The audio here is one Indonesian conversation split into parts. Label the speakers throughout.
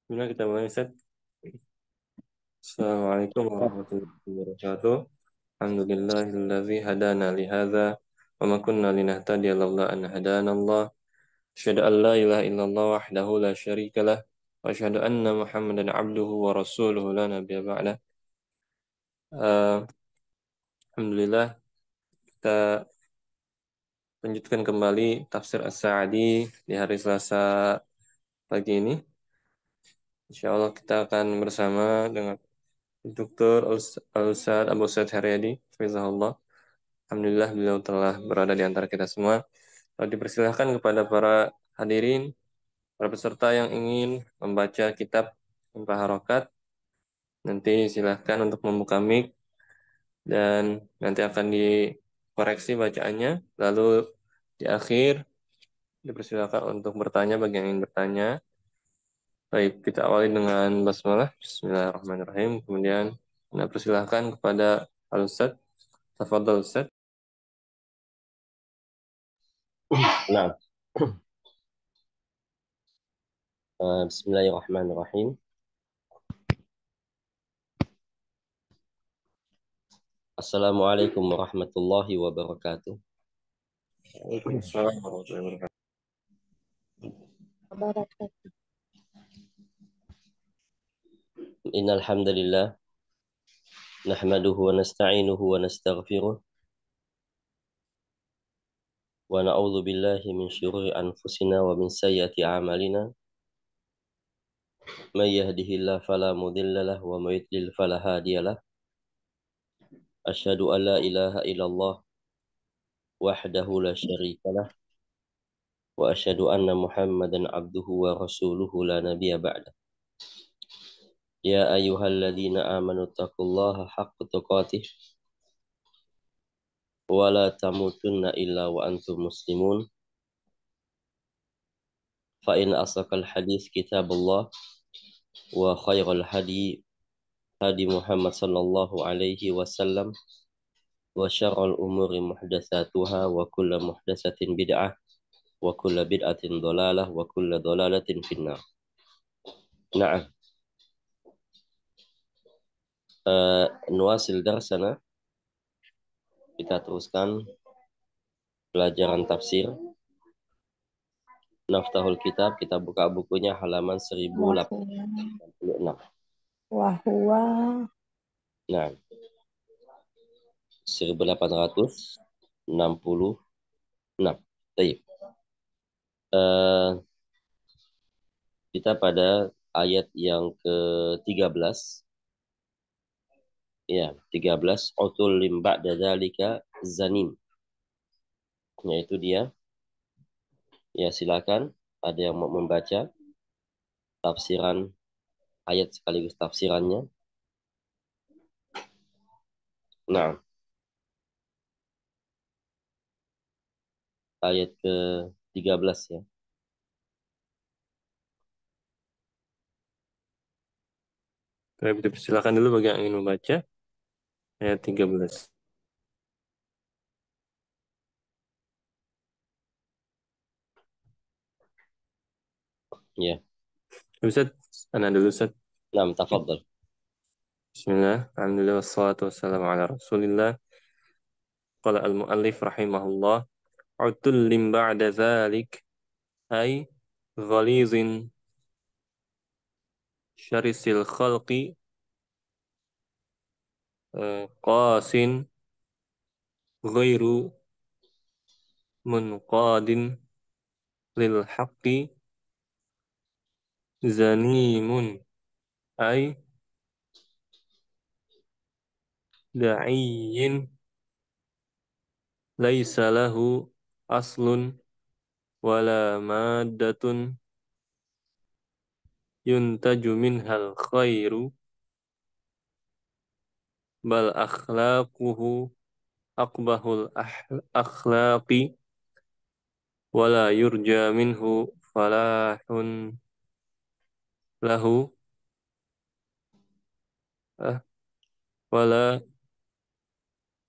Speaker 1: Bismillah kita mulai Ustaz. Assalamualaikum warahmatullahi wabarakatuh. Alhamdulillahilladzi hadana li hadza wa ma kunna linahtadiya laula an hadana Allah. Asyhadu an la ilaha illallah wahdahu la syarika lah wa asyhadu anna Muhammadan abduhu wa rasuluhu la nabiyya ba'da. Eh, Alhamdulillah kita lanjutkan kembali tafsir As-Sa'di di hari Selasa pagi ini. Insyaallah kita akan bersama dengan Dr. Al-Ustaz Abu Said Haryadi, Hafizahullah. Alhamdulillah beliau telah berada di antara kita semua. Dipersilahkan kepada para hadirin, para peserta yang ingin membaca kitab Tanpa Harokat, nanti silahkan untuk membuka mic dan nanti akan dikoreksi bacaannya. Lalu di akhir dipersilahkan untuk bertanya bagi yang ingin bertanya. Baik, kita awali dengan basmalah. Bismillahirrahmanirrahim. Kemudian saya persilahkan kepada Al-Ustaz. Tafadhal Ustaz.
Speaker 2: نعم. بسم الله الرحمن الرحيم. السلام عليكم ورحمة الله وبركاته.
Speaker 1: Waalaikumsalam warahmatullahi wabarakatuh.
Speaker 2: إن الحمد لله نحمده ونستعينه ونستغفره ونعوذ بالله من شرور أنفسنا ومن سيئات أعمالنا من يهده الله فلا مضل له ومن يضلل فلا هادي له أشهد أن لا إله إلا الله وحده لا شريك له وأشهد أن محمدا عبده ورسوله لا نبي بعده. يا أيها الذين آمنوا اتقوا الله حق تقاته ولا تموتن إلا وأنتم مسلمون. فإن أصدق الحديث كتاب الله وخير الهدي هدي محمد صلى الله عليه وسلم وشر الأمور محدثاتها وكل محدثة بدعة وكل بدعة ضلالة وكل ضلالة في النار. نعم. نواصل درسنا. Kita teruskan pelajaran tafsir. Naftahul Kitab, kita buka bukunya halaman 1086.
Speaker 3: Wahwa
Speaker 2: Nah, 1866. Baik. Kita pada ayat yang ke-13. Ya, 13. Utul limba dadzalika zanim. Yaitu dia. Ya, silakan. Ada yang mau membaca tafsiran ayat sekaligus tafsirannya. Nah, ayat ke-13 ya.
Speaker 1: Baik, dipersilakan dulu bagi yang ingin membaca ayat 13.
Speaker 2: Ya.
Speaker 1: Ustaz, ana dulu Ustaz.
Speaker 2: Nah, tafadhal.
Speaker 1: Bismillah, alhamdulillah wassalatu wassalamu ala Rasulillah. Qala al-muallif rahimahullah, utullin ba'da dzalik ay ghalizin syarisil khalqi qasin ghairu munqadin lil haqqi zanimun ay da'iyyin laisa lahu aslun wala maddatun yuntaju minhal khairu bal akhlaquhu aqbahul akhlaqi wala yurja minhu falahun lahu wala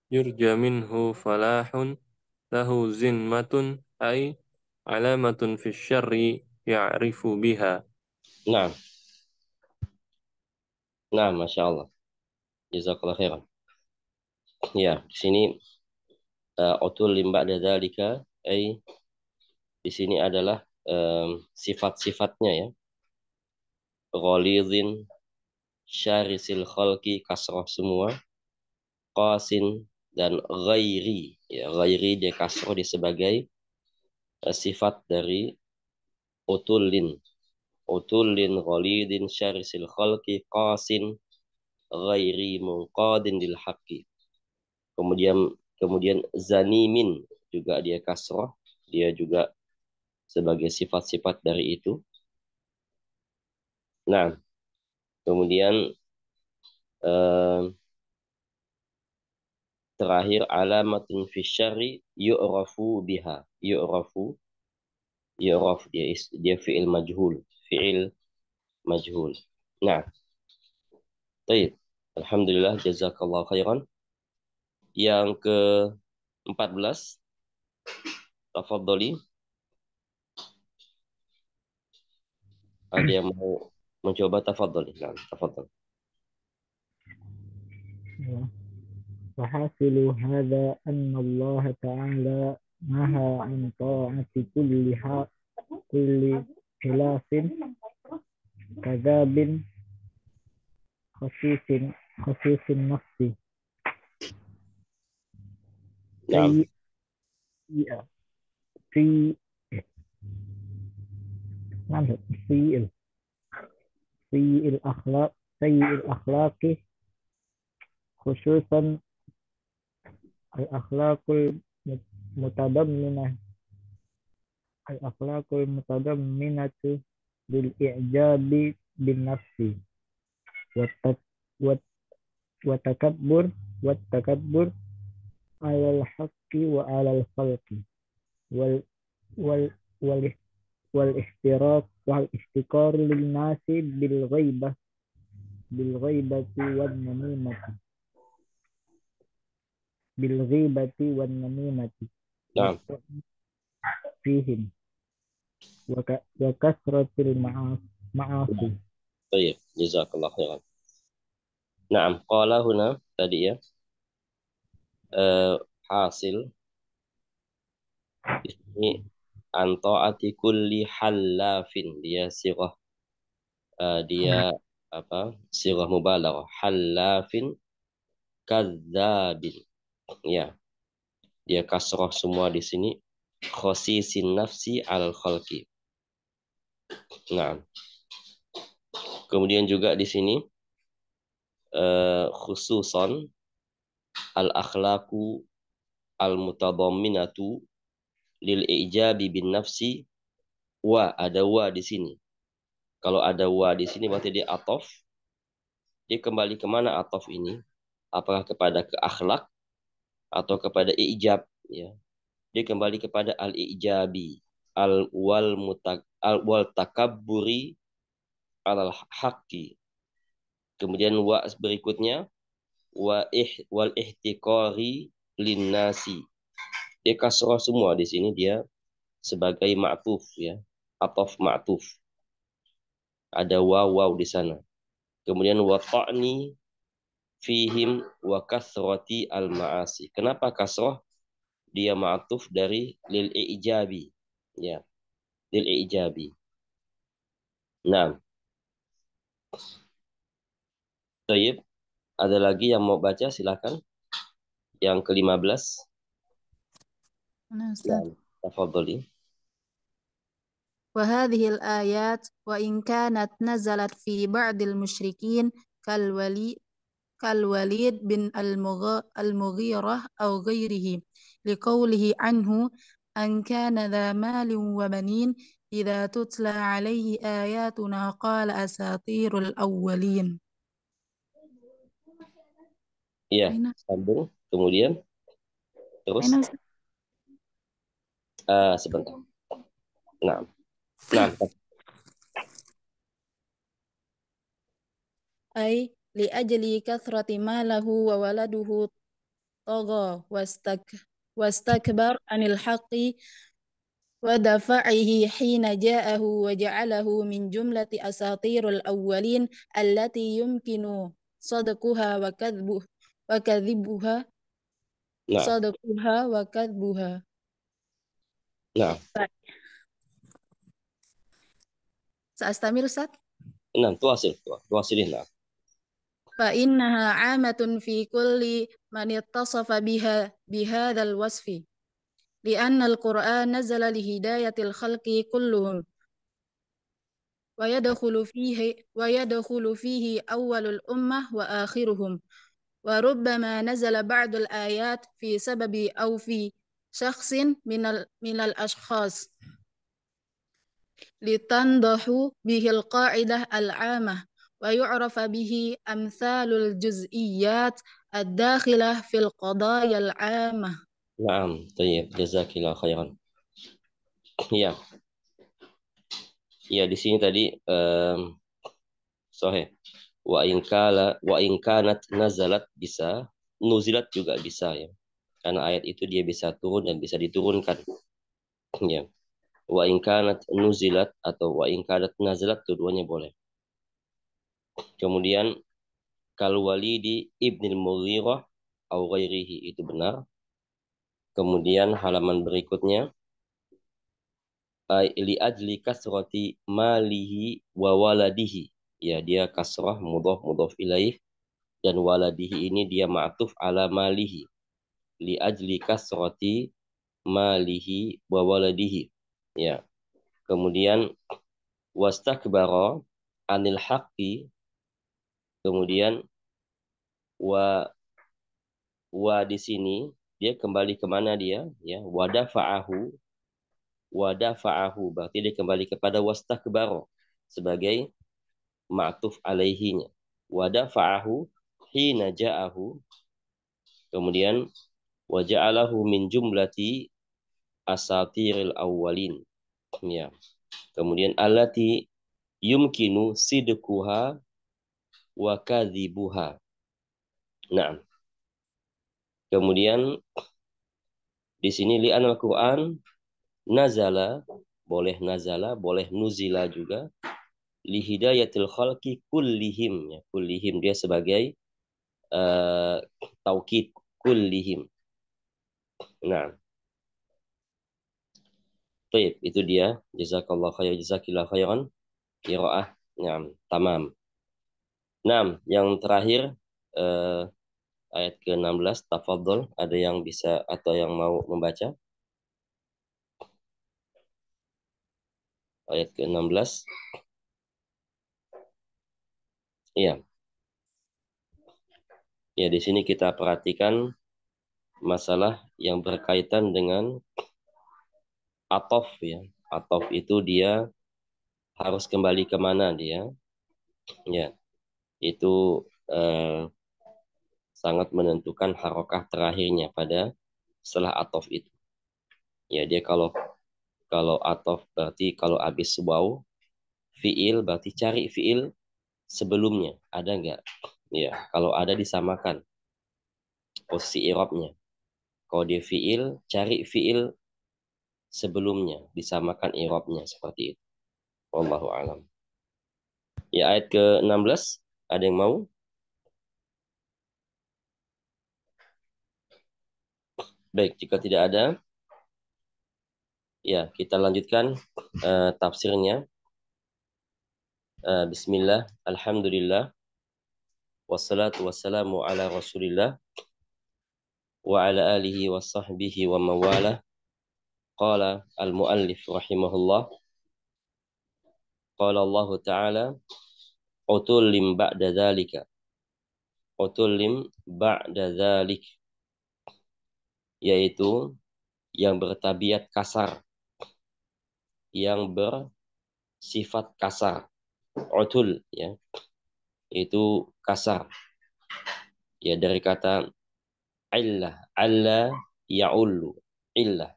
Speaker 1: yurja minhu falahun lahu zinmatun ay alamatun fi syarri ya'rifu biha.
Speaker 2: Nah, Nah, Masya Allah. Jazakallah khairan. Ya, di sini utul limba dzalika ai di sini adalah sifat-sifatnya ya. Ghalidhin syarisil khalqi kasroh semua, qasin dan ghairi ya, ghairi dia kasroh di sebagai sifat dari utulin. Utulin ghalidhin syarisil khalqi qasin ghairi munqadin lil haqqi. Kemudian kemudian zanimin juga dia kasroh, dia juga sebagai sifat-sifat dari itu. Nah, kemudian eh, terakhir alamatun fi syarri yu'rafu biha. Yu'raf dia fi'il majhul, fi'il majhul. Nah, baik. Alhamdulillah jazakallah khairan. Yang ke-14, tafadhali. Ada yang mau mencoba tafadhali. Nah, tafadhali.
Speaker 3: وحاصل هذا أن الله تعالى نهى عن طاعة كل خلاف كذاب خسيس خسيس النفس
Speaker 2: Nah,
Speaker 3: سيء سيء سيء سيء الأخلاق سيء الأخلاق خصوصا الأخلاق المتضمنة الأخلاق المتضمنة للإعجاب بالنفس والت- والت- والتكبر على الحق وعلى الخلق وال وال وال والاحتقار للناس بالغيبة والنميمة
Speaker 2: nah,
Speaker 3: والطعن فيهم وكثرة المعاصي.
Speaker 2: baik. Jazakallah khairan. Nah, qala huna tadi ya. Hasil di sini antaati kulli halafin dia sirah dia apa sirah mubalaghah halafin kadzabin ya dia kasrah semua di sini khosisin nafsi al khalqi. Nah, kemudian juga di sini khususon al akhlaqu al mutadamminatu lil ijabi bin nafsi wa ada wa di sini. Kalau ada wa di sini berarti dia atof. Dia kembali kemana atof ini? Apakah kepada ke akhlak atau kepada ijab? Ya, dia kembali kepada al ijabi al wal takabburi al haqqi. Kemudian wa berikutnya wal ihtiqari linnasi. Dia kasroh semua di sini dia sebagai ma'tuf ya. Atof ma'tuf. Ada waw di sana. Kemudian wa ta'ni fihim wa kathrati al ma'asi. Kenapa kasroh? Dia ma'tuf dari lil ijabi. Ya, lil ijabi. Nah, Tayyib, ada lagi yang mau baca silakan. Yang ke-15.
Speaker 4: Nah, Ustaz.
Speaker 2: Nah, tafadhali.
Speaker 4: وهذه الآيات وإن كانت نزلت في بعض المشركين كالوليد بن المغيرة أو غيره لقوله عنه أن كان ذا مال وبنين إذا تتلى عليه آياتنا قال أساطير الأولين.
Speaker 2: Iya,
Speaker 4: أين
Speaker 2: sambung. Kemudian terus
Speaker 4: أين أستاذ؟
Speaker 2: sebentar. Nah, nah,
Speaker 4: أي لأجل كثرة ماله وولده طغى واستكبر عن الحق ودفعه حين جاءه وجعله من جملة أساطير الأولين التي يمكن صدقها وكذبها
Speaker 2: نعم
Speaker 4: صدقها وكذبها.
Speaker 2: نعم
Speaker 4: سأستمر أستاذ.
Speaker 2: نعم تواصلين. نعم
Speaker 4: فإنها عامة في كل من اتصف بهذا الوصف، لأن القرآن نزل لهداية الخلق كلهم، ويدخل فيه أول الأمة وآخرهم، وربما نزل بعض الآيات في سبب أو في شخص من الأشخاص لتنضح به القاعدة العامة، ويعرف به أمثال الجزئيات الداخلة في القضايا العامة.
Speaker 2: نعم طيب جزاkallah khairan. Ya, ya di sini tadi sahih. Wa in kanat nazalat bisa, nuzilat juga bisa ya. Karena ayat itu dia bisa turun dan bisa diturunkan. Ya. Wa in kanat nuzilat atau wa in kanat nazalat keduanya boleh. Kemudian kal walidi ibnil Mughirah au ghairihi itu benar. Kemudian halaman berikutnya li ajli kasrati malihi wa waladihi. Ya, dia kasrah mudhaf ilaih dan waladihi ini dia ma'tuf ala malihi. Li ajli kasrati malihi wa waladihi. Ya. Kemudian wastakbara anil haqqi. Kemudian wa di sini dia kembali kemana dia? Ya, wadafa'ahu berarti dia kembali kepada wastakbara sebagai ma'tuf alaihinya. Wadafa'ahu hina ja'ahu. Kemudian waja'alahu min jumlati asatiril awwalin. Ya. Kemudian allati yumkinu sidquha wa kadhibuha. Nah, kemudian di sini li'an al-Qur'an nazala, boleh nuzila juga. Li hidayatil khalqi kullihim, ya, kullihim dia sebagai taukid kullihim. Nah, baik, itu dia. Jazakallah khair, jazakillah khairan. Qiraah, nah, tamam. Nah, yang terakhir ayat ke-16, tafadhol, ada yang bisa atau yang mau membaca? Ayat ke-16. Iya. Ya, di sini kita perhatikan masalah yang berkaitan dengan atof ya. Atof itu dia harus kembali kemana dia? Ya, itu sangat menentukan harokah terakhirnya pada setelah atof itu. Ya, dia kalau atof berarti kalau habis waw fiil berarti cari fiil sebelumnya ada nggak? Ya, kalau ada disamakan posisi i'rabnya. Kalau dia fiil, cari fiil sebelumnya, disamakan i'rabnya seperti itu. Wallahu a'lam. Ya, ayat ke-16 ada yang mau? Baik, jika tidak ada, ya kita lanjutkan tafsirnya. Bismillah, alhamdulillah, wassalatu wassalamu ala rasulillah, wa ala alihi wa sahbihi wa mawalah. Qala al-muallif rahimahullah. Qala Allah Ta'ala, utullim ba'da dhalika. Utullim ba'da dhalik. Yaitu yang bertabiat kasar. Yang bersifat kasar. Utul, ya. Itu kasar. Ya, dari kata illah. Alla ya'ullu. Illah.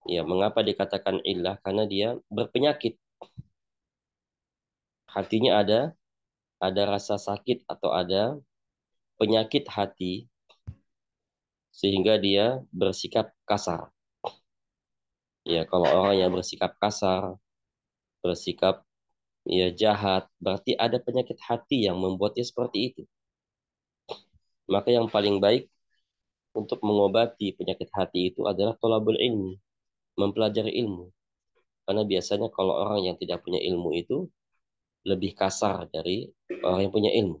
Speaker 2: Ya, mengapa dikatakan illah? Karena dia berpenyakit. Hatinya ada rasa sakit atau ada penyakit hati sehingga dia bersikap kasar. Ya, kalau orang yang bersikap kasar, bersikap ya jahat, berarti ada penyakit hati yang membuatnya seperti itu. Maka yang paling baik untuk mengobati penyakit hati itu adalah thalabul ilmi, mempelajari ilmu. Karena biasanya kalau orang yang tidak punya ilmu itu lebih kasar dari orang yang punya ilmu.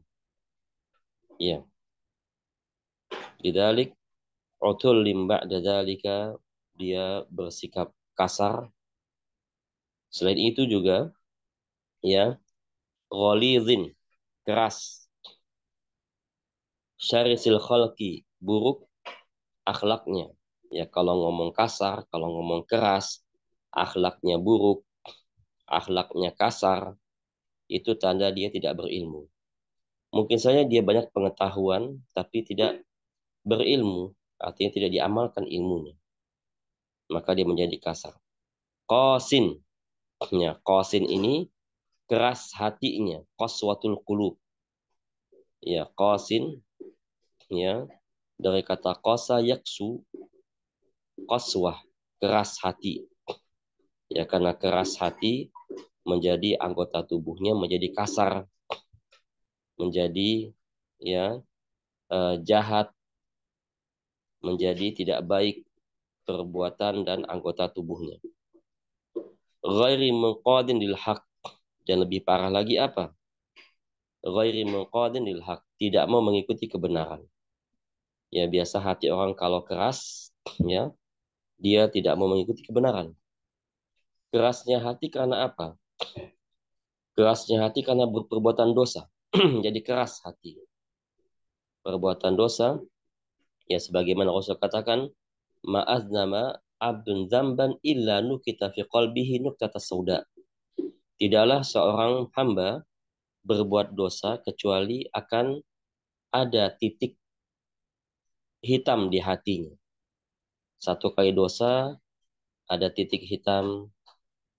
Speaker 2: Ya, lidzalik utul limba dzalika, dia bersikap kasar. Selain itu juga ya, ghalidhin, keras, syarisil khalqi, buruk akhlaknya. Ya, kalau ngomong kasar, kalau ngomong keras, akhlaknya buruk, akhlaknya kasar, itu tanda dia tidak berilmu. Mungkin saja dia banyak pengetahuan, tapi tidak berilmu, artinya tidak diamalkan ilmunya. Maka dia menjadi kasar. Qasin, ya, qasin ini keras hatinya, qaswatul qulub. Ya, qasin, ya, dari kata qasa yaksu, qaswah, keras hati. Ya, karena keras hati menjadi anggota tubuhnya menjadi kasar, menjadi ya jahat, menjadi tidak baik perbuatan dan anggota tubuhnya. Ghairi munqadin lil haq, dan lebih parah lagi apa? Ghairi munqadin lil haq, tidak mau mengikuti kebenaran. Ya, biasa hati orang kalau keras, ya, dia tidak mau mengikuti kebenaran. Kerasnya hati karena apa? Kerasnya hati karena berperbuatan dosa. Jadi keras hati. Perbuatan dosa, ya sebagaimana Rasul katakan, ma'aznama abdun zamban illa nukita fi qalbihi nuktata sauda. Tidaklah seorang hamba berbuat dosa kecuali akan ada titik hitam di hatinya. Satu kali dosa, ada titik hitam,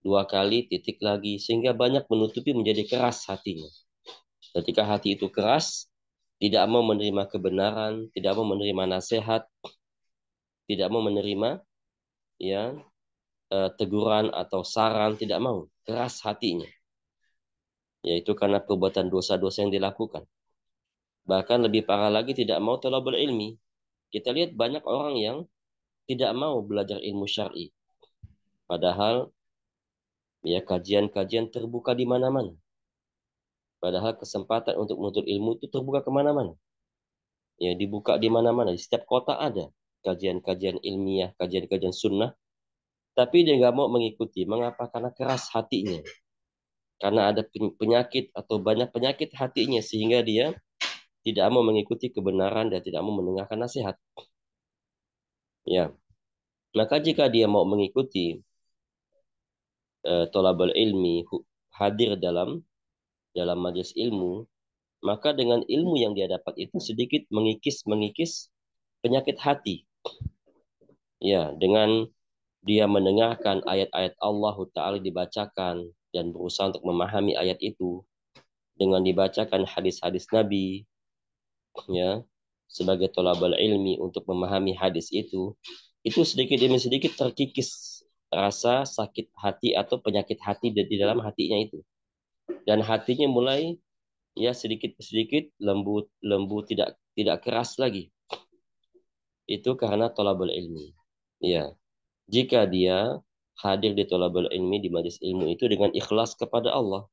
Speaker 2: dua kali titik lagi, sehingga banyak menutupi menjadi keras hatinya. Ketika hati itu keras, tidak mau menerima kebenaran, tidak mau menerima nasihat, tidak mau menerima ya teguran atau saran, tidak mau, keras hatinya. Yaitu karena perbuatan dosa-dosa yang dilakukan. Bahkan lebih parah lagi tidak mau thalabul ilmi. Kita lihat banyak orang yang tidak mau belajar ilmu syar'i. Padahal ya kajian-kajian terbuka di mana-mana. Padahal kesempatan untuk menuntut ilmu itu terbuka kemana-mana. Ya, dibuka di mana-mana. Di setiap kota ada kajian-kajian ilmiah, kajian-kajian sunnah. Tapi dia nggak mau mengikuti. Mengapa? Karena keras hatinya. Karena ada penyakit atau banyak penyakit hatinya. Sehingga dia tidak mau mengikuti kebenaran dan tidak mau mendengarkan nasihat. Ya, maka jika dia mau mengikuti tolabul ilmi, hadir dalam majelis ilmu, maka dengan ilmu yang dia dapat itu sedikit mengikis penyakit hati. Ya, dengan dia mendengarkan ayat-ayat Allah Ta'ala dibacakan dan berusaha untuk memahami ayat itu, dengan dibacakan hadis-hadis Nabi, ya, sebagai tolabul ilmi untuk memahami hadis itu sedikit demi sedikit terkikis rasa sakit hati atau penyakit hati di dalam hatinya itu. Dan hatinya mulai ya sedikit sedikit lembut tidak keras lagi. Itu karena thalabul ilmi. Ya, jika dia hadir di thalabul ilmi, di majelis ilmu itu dengan ikhlas kepada Allah,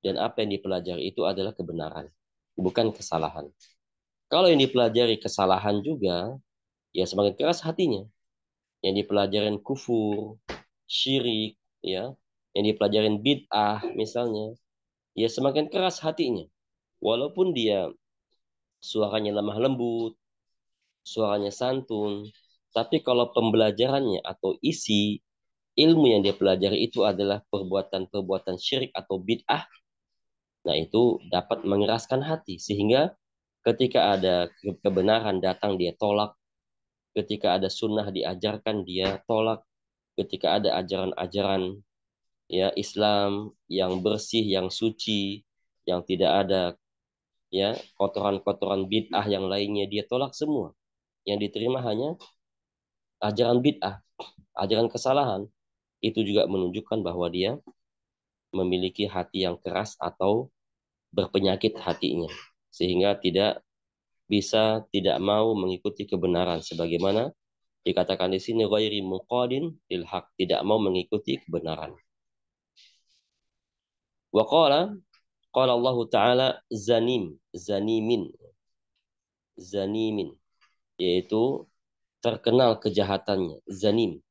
Speaker 2: dan apa yang dipelajari itu adalah kebenaran, bukan kesalahan. Kalau yang dipelajari kesalahan juga, ya semakin keras hatinya. Yang dipelajarin kufur, syirik, ya, yang dipelajarin bid'ah misalnya, ya semakin keras hatinya. Walaupun dia suaranya lemah lembut, suaranya santun, tapi kalau pembelajarannya atau isi ilmu yang dia pelajari itu adalah perbuatan-perbuatan syirik atau bid'ah, nah itu dapat mengeraskan hati. Sehingga ketika ada kebenaran datang dia tolak, ketika ada sunnah diajarkan dia tolak, ketika ada ajaran-ajaran ya Islam yang bersih, yang suci, yang tidak ada ya kotoran-kotoran bid'ah yang lainnya, dia tolak semua. Yang diterima hanya ajaran bid'ah, ajaran kesalahan. itu juga menunjukkan bahwa dia memiliki hati yang keras atau berpenyakit hatinya, sehingga tidak mau mengikuti kebenaran, sebagaimana dikatakan di sini ghairi muqadin lil haq, tidak mau mengikuti kebenaran. Wa qala Allah Ta'ala zanimin, yaitu terkenal kejahatannya, zanim.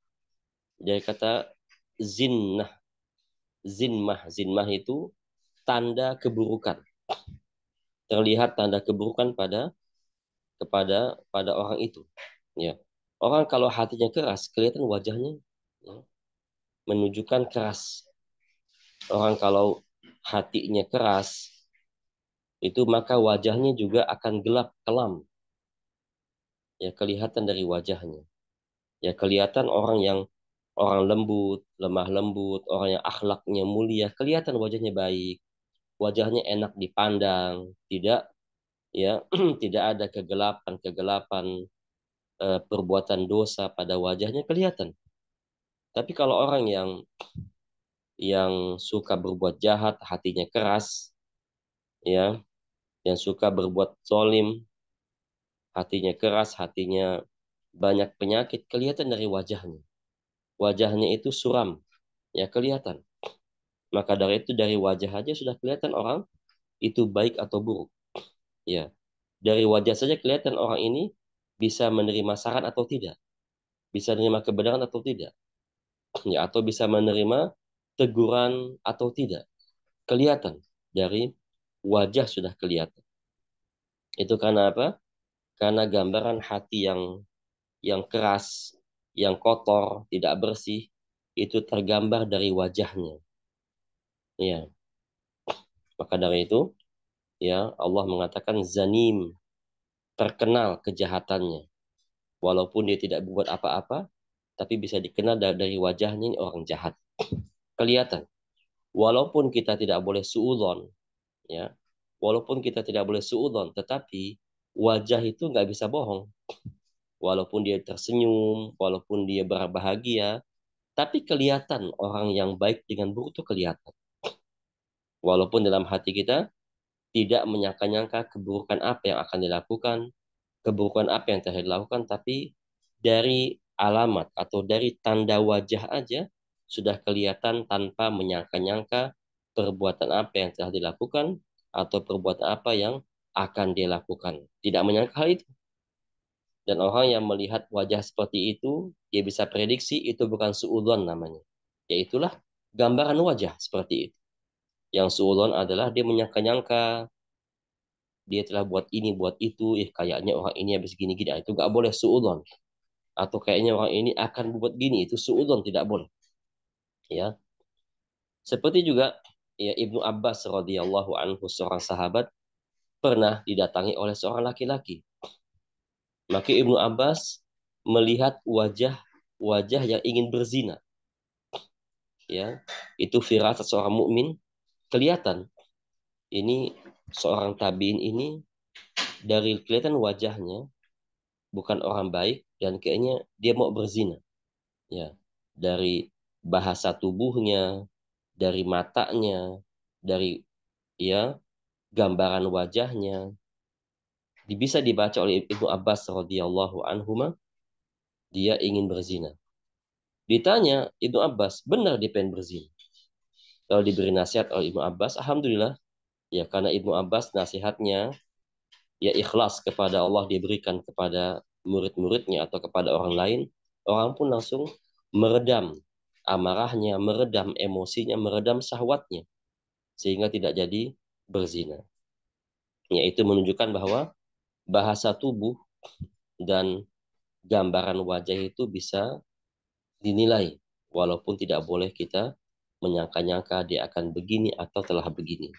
Speaker 2: Dari kata zinmah itu tanda keburukan. Terlihat tanda keburukan pada orang itu. Ya. Orang kalau hatinya keras, kelihatan wajahnya ya, menunjukkan keras. Orang kalau hatinya keras, itu maka wajahnya juga akan gelap kelam. Ya, kelihatan dari wajahnya. Ya, kelihatan orang lembut, lemah lembut, orang yang akhlaknya mulia, kelihatan wajahnya baik, wajahnya enak dipandang, tidak ya tidak ada kegelapan perbuatan dosa pada wajahnya kelihatan. Tapi kalau orang yang suka berbuat jahat, hatinya keras, ya, yang suka berbuat zalim, hatinya keras, hatinya banyak penyakit, kelihatan dari wajahnya. Wajahnya itu suram, ya kelihatan. Maka dari itu dari wajah aja sudah kelihatan orang itu baik atau buruk. Ya, dari wajah saja kelihatan orang ini bisa menerima saran atau tidak, bisa menerima kebenaran atau tidak, ya, atau bisa menerima teguran atau tidak. Kelihatan dari wajah sudah kelihatan. Itu karena apa? Karena gambaran hati yang keras, yang kotor, tidak bersih, itu tergambar dari wajahnya. Ya, maka dari itu, ya Allah mengatakan zanim, terkenal kejahatannya. Walaupun dia tidak berbuat apa-apa, tapi bisa dikenal dari wajahnya ini orang jahat. Kelihatan. Walaupun kita tidak boleh suudzon, ya, walaupun kita tidak boleh suudzon, tetapi wajah itu nggak bisa bohong. Walaupun dia tersenyum, walaupun dia berbahagia, tapi kelihatan orang yang baik dengan buruk itu kelihatan. Walaupun dalam hati kita tidak menyangka-nyangka keburukan apa yang akan dilakukan, keburukan apa yang telah dilakukan, tapi dari alamat atau dari tanda wajah aja sudah kelihatan tanpa menyangka-nyangka perbuatan apa yang telah dilakukan atau perbuatan apa yang akan dilakukan. Tidak menyangka hal itu. Dan orang yang melihat wajah seperti itu, dia bisa prediksi itu bukan suudzon namanya. Yaitulah gambaran wajah seperti itu. Yang suudzon adalah dia menyangka-nyangka, dia telah buat ini, buat itu, kayaknya orang ini habis gini-gini. Itu nggak boleh suudzon. Atau kayaknya orang ini akan buat gini, itu suudzon, tidak boleh. Ya. Seperti juga ya Ibnu Abbas radhiyallahu anhu, seorang sahabat, pernah didatangi oleh seorang laki-laki. Maka Ibnu Abbas melihat wajah yang ingin berzina. Ya, itu firasat seorang mukmin, kelihatan. Ini seorang tabiin ini dari kelihatan wajahnya bukan orang baik dan kayaknya dia mau berzina. Ya, dari bahasa tubuhnya, dari matanya, dari ya gambaran wajahnya bisa dibaca oleh Ibnu Abbas radhiyallahu anhu, dia ingin berzina. Ditanya Ibnu Abbas, benar dia pengen berzina? Kalau diberi nasihat oleh Ibnu Abbas, alhamdulillah, ya karena Ibnu Abbas nasihatnya ya ikhlas kepada Allah, diberikan kepada murid-muridnya atau kepada orang lain, orang pun langsung meredam amarahnya, meredam emosinya, meredam syahwatnya, sehingga tidak jadi berzina. Yaitu menunjukkan bahwa bahasa tubuh dan gambaran wajah itu bisa dinilai, walaupun tidak boleh kita menyangka-nyangka dia akan begini atau telah begini.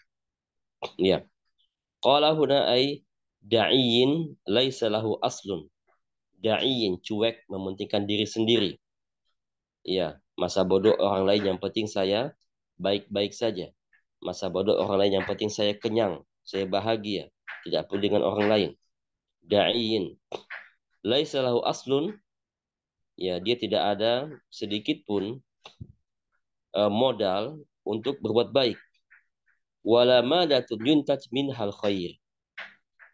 Speaker 2: Ya. Qala huna ay da'iyin laisa lahu aslun. Da'iyin, cuek, mementingkan diri sendiri. Ya, masa bodoh orang lain, yang penting saya baik-baik saja. Masa bodoh orang lain, yang penting saya kenyang, saya bahagia, tidak peduli dengan orang lain. Da'iyin laisa lahu aslun, ya dia tidak ada sedikit pun modal untuk berbuat baik. Wala madatun yuntaj minhal khair.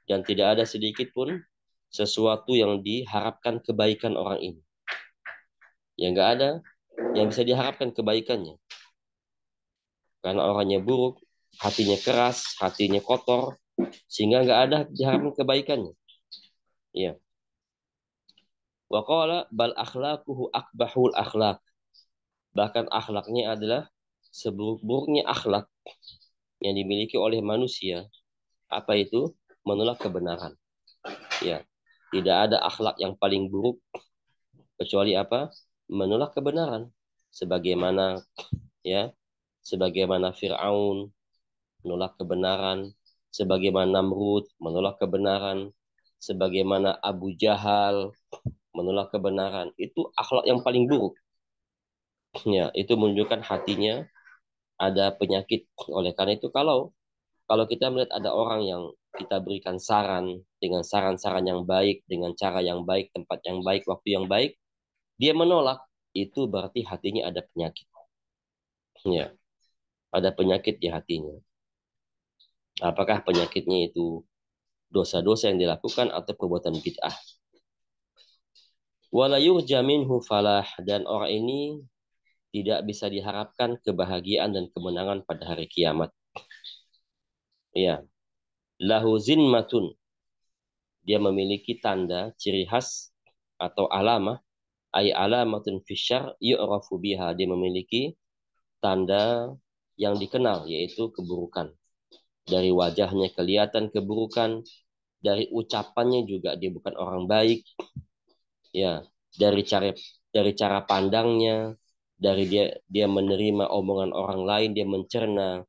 Speaker 2: Dan tidak ada sedikit pun sesuatu yang diharapkan kebaikan orang ini. Ya nggak ada yang bisa diharapkan kebaikannya. Karena orangnya buruk, hatinya keras, hatinya kotor, sehingga nggak ada diharapkan kebaikannya. Ya. Wa qala bal akhlaquhu akbahul akhlaq. Bahkan akhlaknya adalah seburuk-buruknya akhlak yang dimiliki oleh manusia. Apa itu? Menolak kebenaran. Ya. Tidak ada akhlak yang paling buruk kecuali apa? Menolak kebenaran. Sebagaimana Fir'aun menolak kebenaran, sebagaimana Namrud menolak kebenaran, sebagaimana Abu Jahal menolak kebenaran. Itu akhlak yang paling buruk. Ya, itu menunjukkan hatinya ada penyakit. Oleh karena itu kalau kita melihat ada orang yang kita berikan saran dengan saran-saran yang baik, dengan cara yang baik, tempat yang baik, waktu yang baik, dia menolak, itu berarti hatinya ada penyakit. Ya, ada penyakit di hatinya. Apakah penyakitnya itu dosa-dosa yang dilakukan atau perbuatan bid'ah? Wala yurja minhu falah, dan orang ini tidak bisa diharapkan kebahagiaan dan kemenangan pada hari kiamat. Ya, lahu zinmatun, dia memiliki tanda, ciri khas atau alamah, ay alamatun fisyar yu'rafu biha, dia memiliki tanda yang dikenal, yaitu keburukan. Dari wajahnya kelihatan keburukan, dari ucapannya juga dia bukan orang baik. Ya, dari cara pandangnya, dari dia menerima omongan orang lain, dia mencerna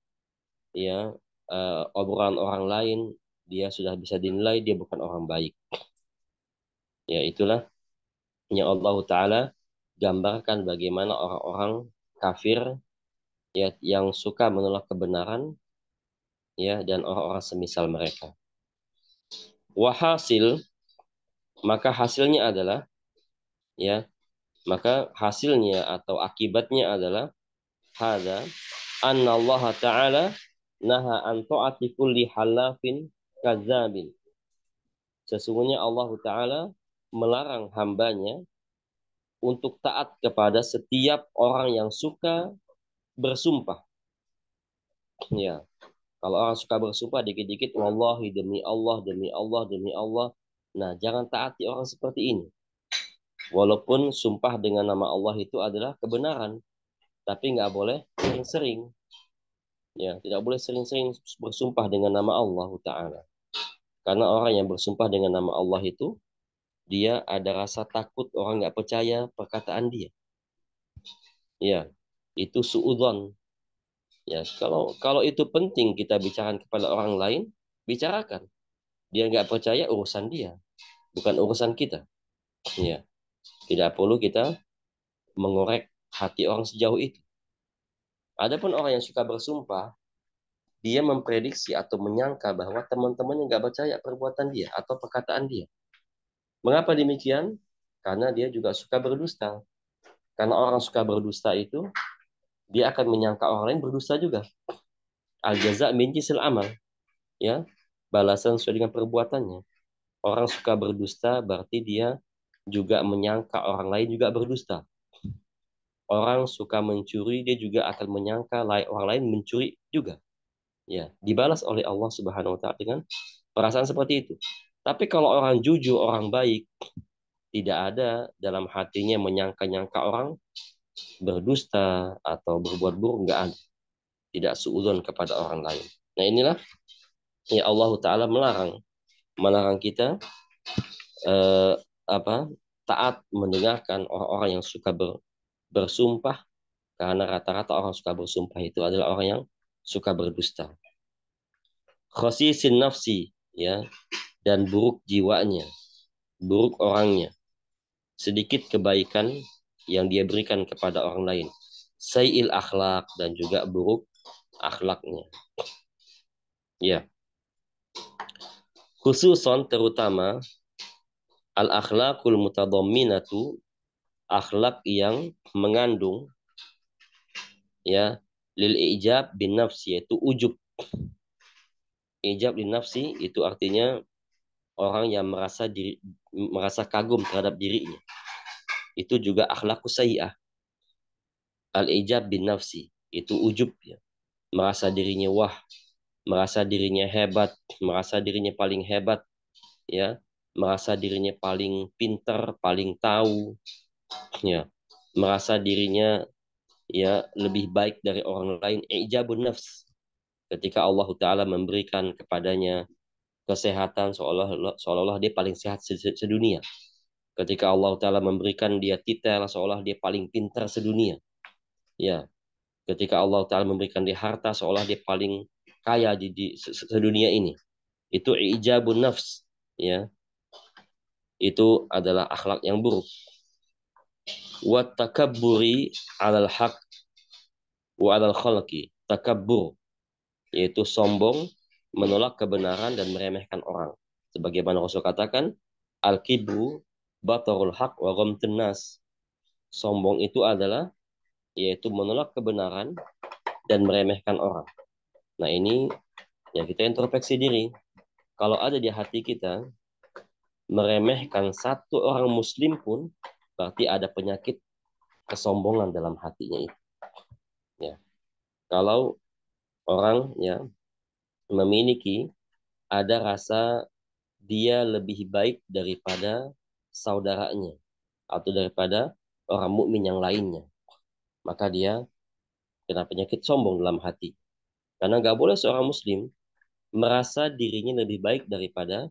Speaker 2: ya obrolan orang lain, dia sudah bisa dinilai dia bukan orang baik. Ya, itulah yang Allah Ta'ala gambarkan bagaimana orang-orang kafir ya yang suka menolak kebenaran ya, dan orang-orang semisal mereka. Wahasil, maka hasilnya adalah ya, maka hasilnya atau akibatnya adalah hada anna Allah Ta'ala naha an ta'ati kulli halafin kadzabin. Sesungguhnya Allah Ta'ala melarang hambanya untuk taat kepada setiap orang yang suka bersumpah. Ya, kalau orang suka bersumpah dikit-dikit, wallahi demi Allah, demi Allah, demi Allah. Nah, jangan taati orang seperti ini. Walaupun sumpah dengan nama Allah itu adalah kebenaran, tapi nggak boleh sering-sering. Ya, tidak boleh sering-sering bersumpah dengan nama Allah Ta'ala. Karena orang yang bersumpah dengan nama Allah itu, dia ada rasa takut orang nggak percaya perkataan dia. Ya, itu suudzon. Ya, kalau itu penting kita bicarakan kepada orang lain, bicarakan. Dia nggak percaya, urusan dia, bukan urusan kita. Ya, tidak perlu kita mengorek hati orang sejauh itu. Adapun orang yang suka bersumpah, dia memprediksi atau menyangka bahwa teman-temannya nggak percaya perbuatan dia atau perkataan dia. Mengapa demikian? Karena dia juga suka berdusta. Karena orang suka berdusta itu, dia akan menyangka orang lain berdusta juga. Al-jaza' min jinsil amal. Ya, balasan sesuai dengan perbuatannya. Orang suka berdusta berarti dia juga menyangka orang lain juga berdusta. Orang suka mencuri, dia juga akan menyangka orang lain mencuri juga. Ya, dibalas oleh Allah Subhanahu wa taala dengan perasaan seperti itu. Tapi kalau orang jujur, orang baik, tidak ada dalam hatinya menyangka-nyangka orang berdusta atau berbuat buruk, enggak ada. Tidak suudzon kepada orang lain. Nah, inilah ya Allah Ta'ala melarang kita taat mendengarkan orang-orang yang suka bersumpah, karena rata-rata orang suka bersumpah itu adalah orang yang suka berdusta. Khasisin nafsi, ya, dan buruk jiwanya, buruk orangnya. Sedikit kebaikan yang dia berikan kepada orang lain. Sayil akhlak, dan juga buruk akhlaknya. Ya. Khususon terutama al-akhlaqul mutadamminatu, akhlak yang mengandung ya, lil ijab bin nafsi, yaitu ujub. Ijab bin nafsi itu artinya orang yang merasa kagum terhadap dirinya. Itu juga akhlaqus sayyi'ah. Al ijab bin nafsi itu ujub, ya. Merasa dirinya wah, merasa dirinya hebat, merasa dirinya paling hebat, ya, merasa dirinya paling pintar, paling tahu, ya, merasa dirinya ya lebih baik dari orang lain. Ijabun nafs, ketika Allah Ta'ala memberikan kepadanya kesehatan, seolah-olah dia paling sehat sedunia. Ketika Allah Ta'ala memberikan dia titel, seolah dia paling pintar sedunia. Ya, ketika Allah Ta'ala memberikan dia harta, seolah dia paling kaya di sedunia ini. Itu ijabun nafs, ya. Itu adalah akhlak yang buruk. Wa takabburi 'alal haq wa 'alal khalqi. Takabbur, yaitu sombong, menolak kebenaran dan meremehkan orang. Sebagaimana Rasul katakan, al-kibru batarul haq wa ghamtun nas. Sombong itu adalah yaitu menolak kebenaran dan meremehkan orang. Nah, ini ya kita introspeksi diri. Kalau ada di hati kita meremehkan satu orang muslim pun, berarti ada penyakit kesombongan dalam hatinya itu. Ya. Kalau orang ya memiliki ada rasa dia lebih baik daripada saudaranya atau daripada orang mukmin yang lainnya, maka dia kena penyakit sombong dalam hati. Karena nggak boleh seorang muslim merasa dirinya lebih baik daripada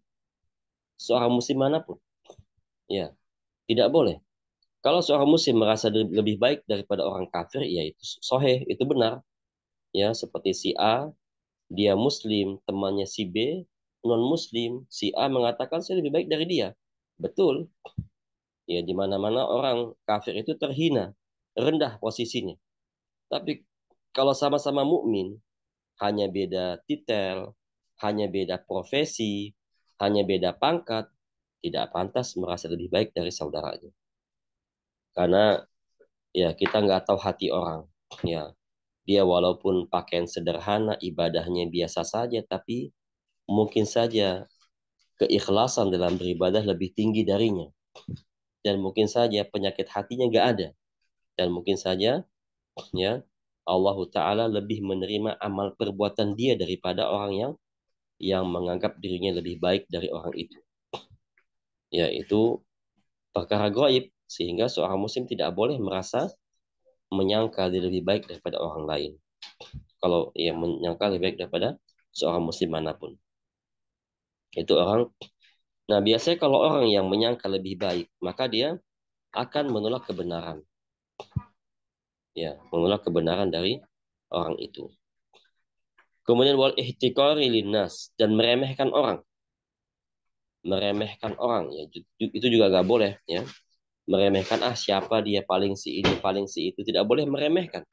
Speaker 2: seorang muslim manapun. Ya, tidak boleh. Kalau seorang muslim merasa lebih baik daripada orang kafir, ya itu sahih, itu benar. Ya, seperti si A, dia muslim, temannya si B, non muslim, si A mengatakan saya lebih baik dari dia. Betul. Ya, di mana-mana orang kafir itu terhina, rendah posisinya. Tapi kalau sama-sama mukmin, hanya beda titel, hanya beda profesi, hanya beda pangkat, tidak pantas merasa lebih baik dari saudaranya. Karena ya kita nggak tahu hati orang. Ya, dia walaupun pakaian sederhana, ibadahnya biasa saja, tapi mungkin saja keikhlasan dalam beribadah lebih tinggi darinya. Dan mungkin saja penyakit hatinya nggak ada. Dan mungkin saja ya Allah Ta'ala lebih menerima amal perbuatan dia daripada orang yang menganggap dirinya lebih baik dari orang itu. Ya, itu perkara gaib, sehingga seorang muslim tidak boleh merasa menyangka dia lebih baik daripada orang lain. Kalau ia menyangka lebih baik daripada seorang muslim manapun. Itu orang. Nah, biasanya kalau orang yang menyangka lebih baik, maka dia akan menolak kebenaran. Ya, menolak kebenaran dari orang itu. Kemudian wal ihtiqari linnas, dan meremehkan orang. Meremehkan orang, ya itu juga gak boleh, ya. Meremehkan siapa dia, paling si ini, paling si itu, tidak boleh meremehkan.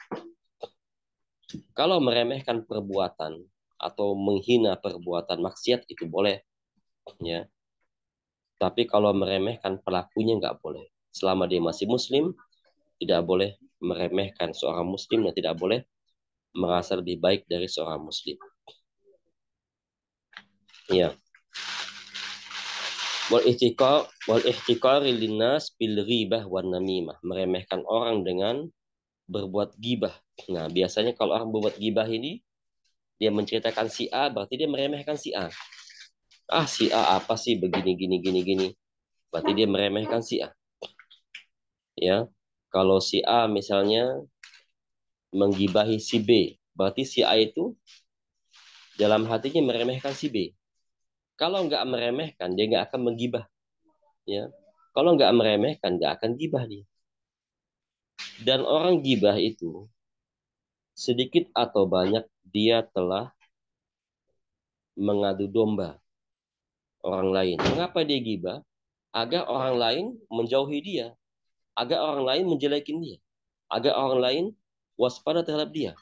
Speaker 2: Kalau meremehkan perbuatan atau menghina perbuatan maksiat itu boleh, ya. Tapi kalau meremehkan pelakunya nggak boleh. Selama dia masih muslim, tidak boleh meremehkan seorang muslim dan tidak boleh merasa lebih baik dari seorang muslim. Ya. Wal ihtiqari linnas bil ghibah wan namimah, meremehkan orang dengan berbuat gibah. Nah, biasanya kalau orang berbuat gibah ini, dia menceritakan si A, berarti dia meremehkan si A. Si A apa sih begini gini gini gini. Berarti dia meremehkan si A. Ya. Kalau si A misalnya menggibahi si B, berarti si A itu dalam hatinya meremehkan si B. Kalau nggak meremehkan, dia nggak akan menggibah. Ya. Kalau nggak meremehkan, nggak akan gibah dia. Dan orang gibah itu, sedikit atau banyak, dia telah mengadu domba orang lain. Mengapa dia gibah? Agar orang lain menjauhi dia. Agar orang lain menjelekin dia. Agar orang lain waspada terhadap dia.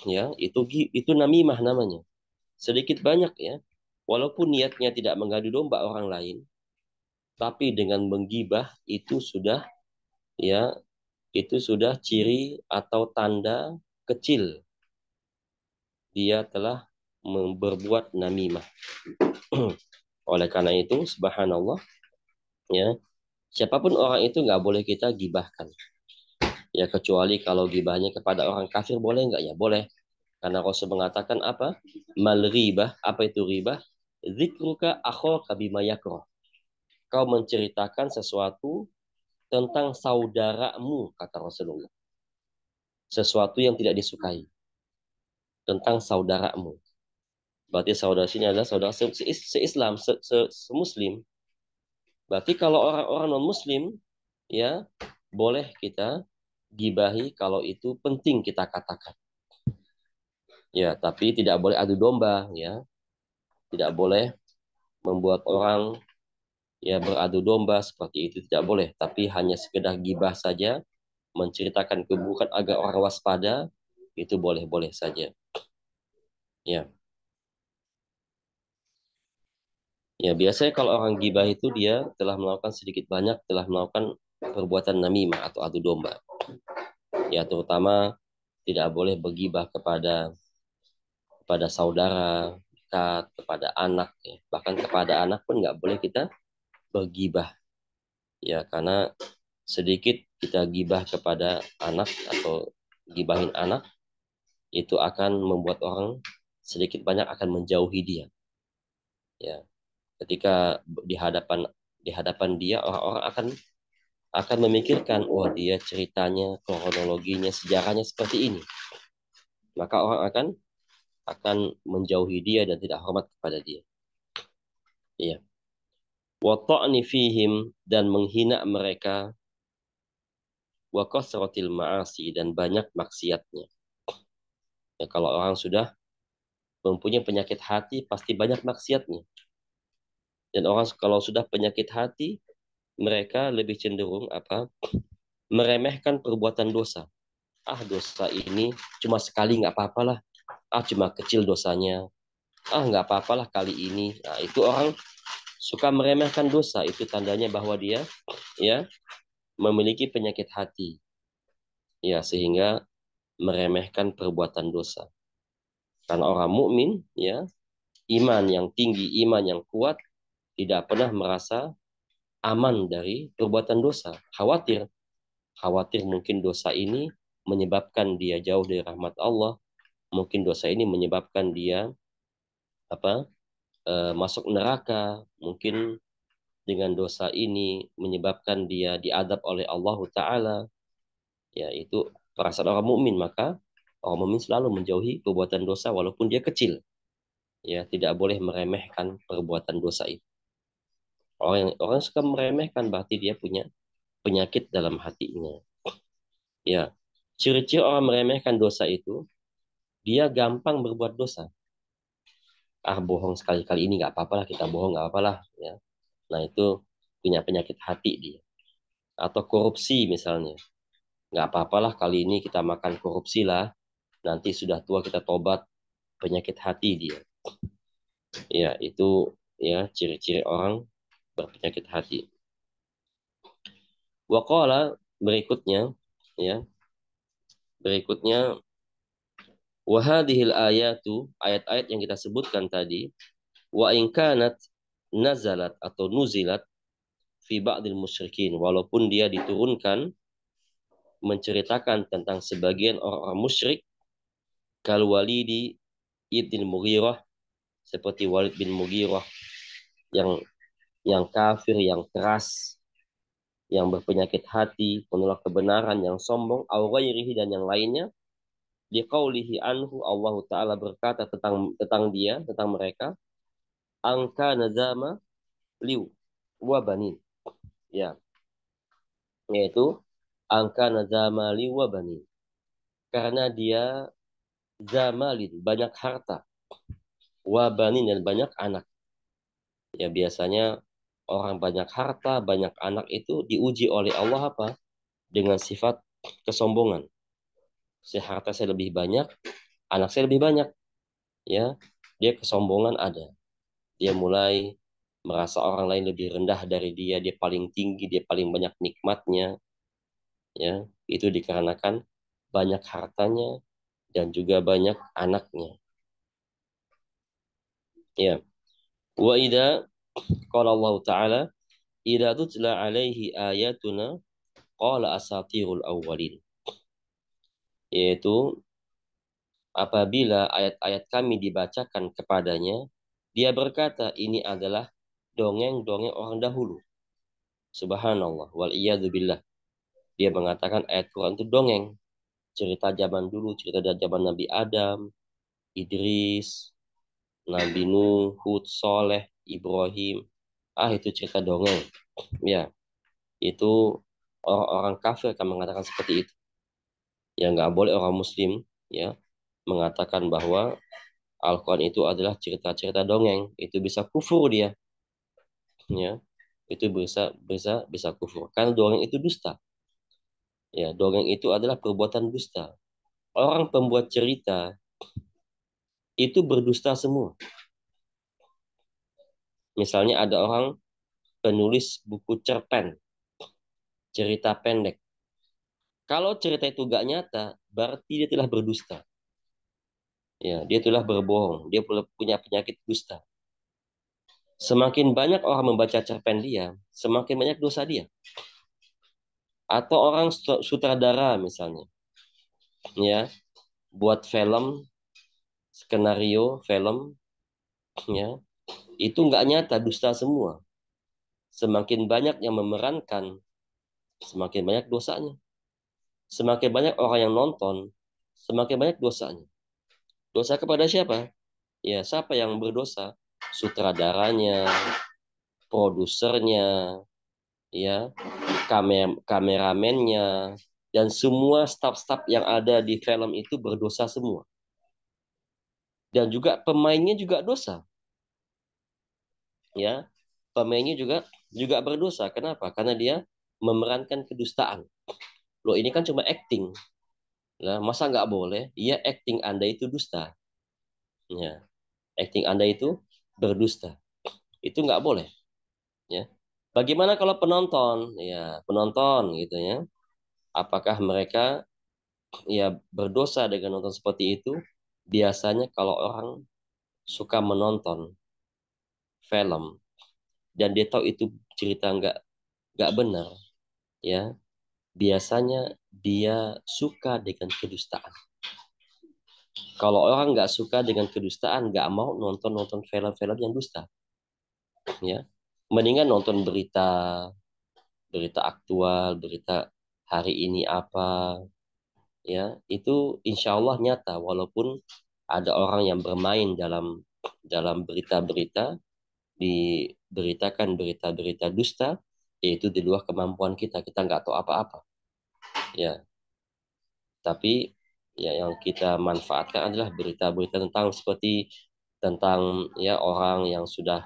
Speaker 2: Ya, itu namimah namanya. Sedikit banyak, ya. Walaupun niatnya tidak mengadu domba orang lain, tapi dengan menggibah itu sudah ya itu sudah ciri atau tanda kecil dia telah berbuat namimah. Oleh karena itu, subhanallah, ya, siapapun orang itu nggak boleh kita gibahkan. Ya, kecuali kalau gibahnya kepada orang kafir boleh nggak? Ya boleh. Karena Rasul mengatakan apa? Mal ribah, apa itu ribah? Zikruka akhaka bima yakrah. Kau menceritakan sesuatu tentang saudaramu, kata Rasulullah. Sesuatu yang tidak disukai. Tentang saudaramu. Berarti saudara sini adalah saudara se-Islam, se-Muslim. Berarti kalau orang-orang non-Muslim, ya boleh kita gibahi kalau itu penting kita katakan. Ya, tapi tidak boleh adu domba, ya. Tidak boleh membuat orang ya beradu domba seperti itu, tidak boleh. Tapi hanya sekedar gibah saja, menceritakan keburukan agar orang waspada, itu boleh-boleh saja. Ya. Ya, biasanya kalau orang gibah itu dia telah melakukan sedikit banyak, telah melakukan perbuatan namimah atau adu domba. Ya, terutama tidak boleh bergibah kepada saudara dekat, kepada anak, ya. Bahkan kepada anak pun nggak boleh kita bergibah. Ya, karena sedikit kita gibah kepada anak atau gibahin anak, itu akan membuat orang sedikit banyak akan menjauhi dia. Ya, ketika di hadapan dia orang-orang akan memikirkan, wah dia ceritanya, kronologinya, sejarahnya seperti ini. Maka orang akan menjauhi dia dan tidak hormat kepada dia. Iya. Wa ta'ni fihim, dan menghina mereka, wa kasratil ma'asi, dan banyak maksiatnya. Ya, kalau orang sudah mempunyai penyakit hati pasti banyak maksiatnya. Dan orang kalau sudah penyakit hati, mereka lebih cenderung apa? Meremehkan perbuatan dosa. Ah, dosa ini cuma sekali nggak apa-apalah. Ah, cuma kecil dosanya. Ah, nggak apa-apalah kali ini. Nah, itu orang suka meremehkan dosa. Itu tandanya bahwa dia ya memiliki penyakit hati. Ya, sehingga meremehkan perbuatan dosa. Karena orang mukmin ya, iman yang tinggi, iman yang kuat, tidak pernah merasa aman dari perbuatan dosa. Khawatir mungkin dosa ini menyebabkan dia jauh dari rahmat Allah. Mungkin dosa ini menyebabkan dia masuk neraka. Mungkin dengan dosa ini menyebabkan dia diadab oleh Allah Ta'ala. Ya, itu perasaan orang mukmin. Maka orang mukmin selalu menjauhi perbuatan dosa walaupun dia kecil. Ya, tidak boleh meremehkan perbuatan dosa itu. Orang suka meremehkan berarti dia punya penyakit dalam hatinya. Ya, ciri-ciri orang meremehkan dosa itu, dia gampang berbuat dosa. Ah, bohong sekali-kali ini nggak apa-apa lah, kita bohong nggak apa-apa lah. Ya. Nah, itu punya penyakit hati dia. Atau korupsi misalnya. Nggak apa-apa lah, kali ini kita makan korupsi lah. Nanti sudah tua kita tobat, penyakit hati dia. Ya, itu ya ciri-ciri orang berpenyakit hati. Waqala, berikutnya, ya, berikutnya, wahadihil ayatu, ayat-ayat yang kita sebutkan tadi, wa in kanat nazalat atau nuzilat fi ba'dil musyrikin, walaupun dia diturunkan menceritakan tentang sebagian orang-orang musyrik, kal Walidi ibn Mughirah, seperti Walid bin Mughirah yang kafir, yang keras, yang berpenyakit hati, penolak kebenaran, yang sombong, au ghairihi, dan yang lainnya. Di qaulihi anhu, Allah Ta'ala berkata tentang dia, tentang mereka, angka nazama liu wa banin. Ya, yaitu angka nazama liu wa banin. Karena dia zamalin, banyak harta, wa banin, dan banyak anak. Ya, biasanya orang banyak harta, banyak anak itu diuji oleh Allah apa? Dengan sifat kesombongan. Harta saya lebih banyak, anak saya lebih banyak. Ya, dia kesombongan ada. Dia mulai merasa orang lain lebih rendah dari dia paling tinggi, dia paling banyak nikmatnya. Ya, itu dikarenakan banyak hartanya dan juga banyak anaknya. Ya. Wa idza qala Allah Ta'ala idza tutla alaihi ayatuna qala asatirul awwalin. Yaitu apabila ayat-ayat kami dibacakan kepadanya, dia berkata ini adalah dongeng-dongeng orang dahulu. Subhanallah wal billah. Dia mengatakan ayat Quran itu dongeng, cerita zaman dulu, cerita dari zaman Nabi Adam, Idris, Nabi Nuh, Hud, Soleh, Ibrahim. Itu cerita dongeng. Ya, itu orang-orang kafir akan mengatakan seperti itu. Ya nggak boleh orang Muslim ya mengatakan bahwa Al-Quran itu adalah cerita-cerita dongeng. Itu bisa kufur dia. Ya, itu bisa kufur. Karena dongeng itu dusta. Ya, dongeng itu adalah perbuatan dusta. Orang pembuat cerita itu berdusta semua. Misalnya ada orang penulis buku cerpen, cerita pendek. Kalau cerita itu gak nyata, berarti dia telah berdusta. Ya, dia telah berbohong. Dia punya penyakit dusta. Semakin banyak orang membaca cerpen dia, semakin banyak dosa dia. Atau orang sutradara misalnya, ya, buat film, skenario film, ya, itu nggak nyata, dusta semua. Semakin banyak yang memerankan, semakin banyak dosanya. Semakin banyak orang yang nonton, semakin banyak dosanya. Dosa kepada siapa? Ya, siapa yang berdosa? Sutradaranya, produsernya, ya, kameramennya, dan semua staf-staf yang ada di film itu berdosa semua. Dan juga pemainnya juga dosa. Ya, pemainnya juga berdosa. Kenapa? Karena dia memerankan kedustaan. Loh, ini kan cuma acting. Lah, masa nggak boleh? Iya, acting Anda itu dusta. Ya, acting Anda itu berdusta. Itu nggak boleh. Ya. Bagaimana kalau penonton? Ya, penonton gitu ya. Apakah mereka ya berdosa dengan nonton seperti itu? Biasanya kalau orang suka menonton film dan dia tahu itu cerita nggak benar, ya biasanya dia suka dengan kedustaan. Kalau orang nggak suka dengan kedustaan, nggak mau nonton film-film yang dusta, ya mendingan nonton berita aktual, berita hari ini apa, ya itu insya Allah nyata walaupun ada orang yang bermain dalam berita-berita diberitakan berita-berita dusta, yaitu di luar kemampuan kita nggak tahu apa-apa, ya. Tapi ya yang kita manfaatkan adalah berita-berita tentang seperti tentang ya orang yang sudah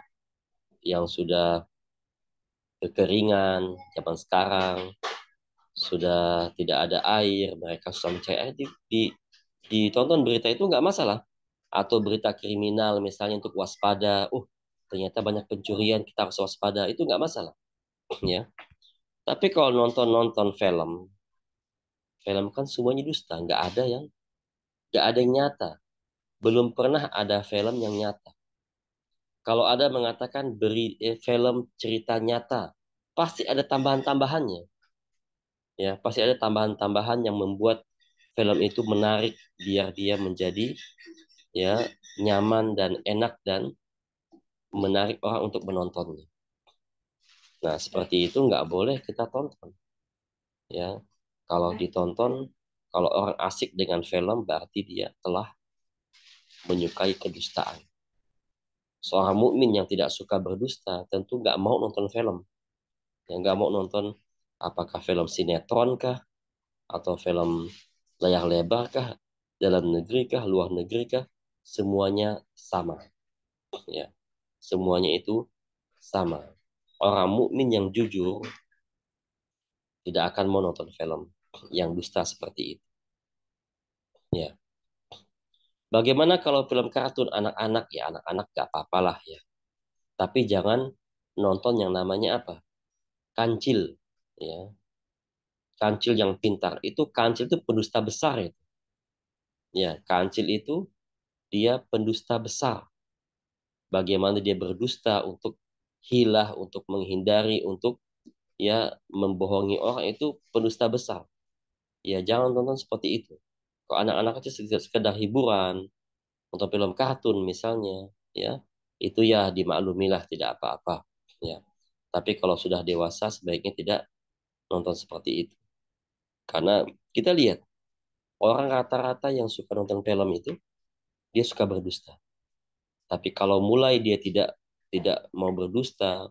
Speaker 2: kekeringan zaman sekarang, sudah tidak ada air, mereka susah mencari air, ditonton berita itu nggak masalah. Atau berita kriminal misalnya untuk waspada, ternyata banyak pencurian, kita harus waspada, itu nggak masalah. Ya. Tapi kalau nonton film, film kan semuanya dusta, nggak ada yang nyata. Belum pernah ada film yang nyata. Kalau ada mengatakan film cerita nyata, pasti ada tambahan-tambahannya. Ya, pasti ada tambahan-tambahan yang membuat film itu menarik biar dia menjadi ya nyaman dan enak dan menarik orang untuk menontonnya. Nah, seperti itu nggak boleh kita tonton. Ya, kalau ditonton, kalau orang asik dengan film berarti dia telah menyukai kedustaan. Seorang mukmin yang tidak suka berdusta tentu nggak mau nonton film. Yang nggak mau nonton apakah film sinetron kah atau film layar lebar kah, dalam negeri kah, luar negeri kah, semuanya sama. Ya, semuanya itu sama. Orang mukmin yang jujur tidak akan mau nonton film yang dusta seperti itu. Ya. Bagaimana kalau film kartun anak-anak? Ya anak-anak gak apa-apa lah ya. Tapi jangan nonton yang namanya apa? Kancil. Ya. kancil yang pintar. Itu kancil itu pendusta besar ya. Ya, kancil itu dia pendusta besar. Bagaimana dia berdusta untuk hilah, untuk menghindari, untuk ya membohongi orang, itu pendusta besar. Ya, jangan tonton seperti itu. Kalau anak-anak kecil sekedar hiburan, untuk film kartun misalnya, ya itu ya dimaklumilah, tidak apa-apa. Ya, tapi kalau sudah dewasa sebaiknya tidak nonton seperti itu. Karena kita lihat orang rata-rata yang suka nonton film itu dia suka berdusta. Tapi kalau mulai dia tidak mau berdusta,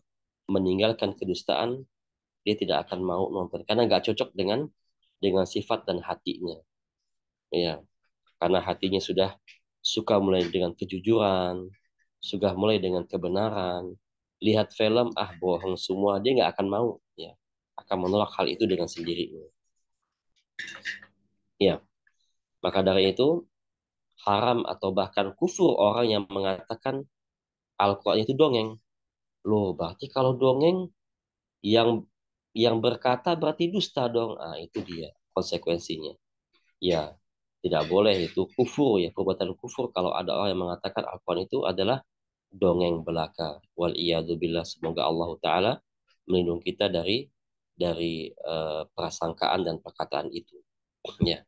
Speaker 2: meninggalkan kedustaan, dia tidak akan mau nonton karena nggak cocok dengan sifat dan hatinya. Ya, karena hatinya sudah suka mulai dengan kejujuran, sudah mulai dengan kebenaran. Lihat film, bohong semua, dia nggak akan mau, ya, akan menolak hal itu dengan sendirinya. Ya, maka dari itu haram atau bahkan kufur orang yang mengatakan Al-Quran itu dongeng. Loh, berarti kalau dongeng yang berkata berarti dusta dong. Itu dia konsekuensinya. Ya, tidak boleh, itu kufur ya, perbuatan kufur kalau ada orang yang mengatakan Al-Quran itu adalah dongeng belaka. Wal iyadzubillah, semoga Allah taala melindungi kita dari prasangkaan dan perkataan itu. Ya.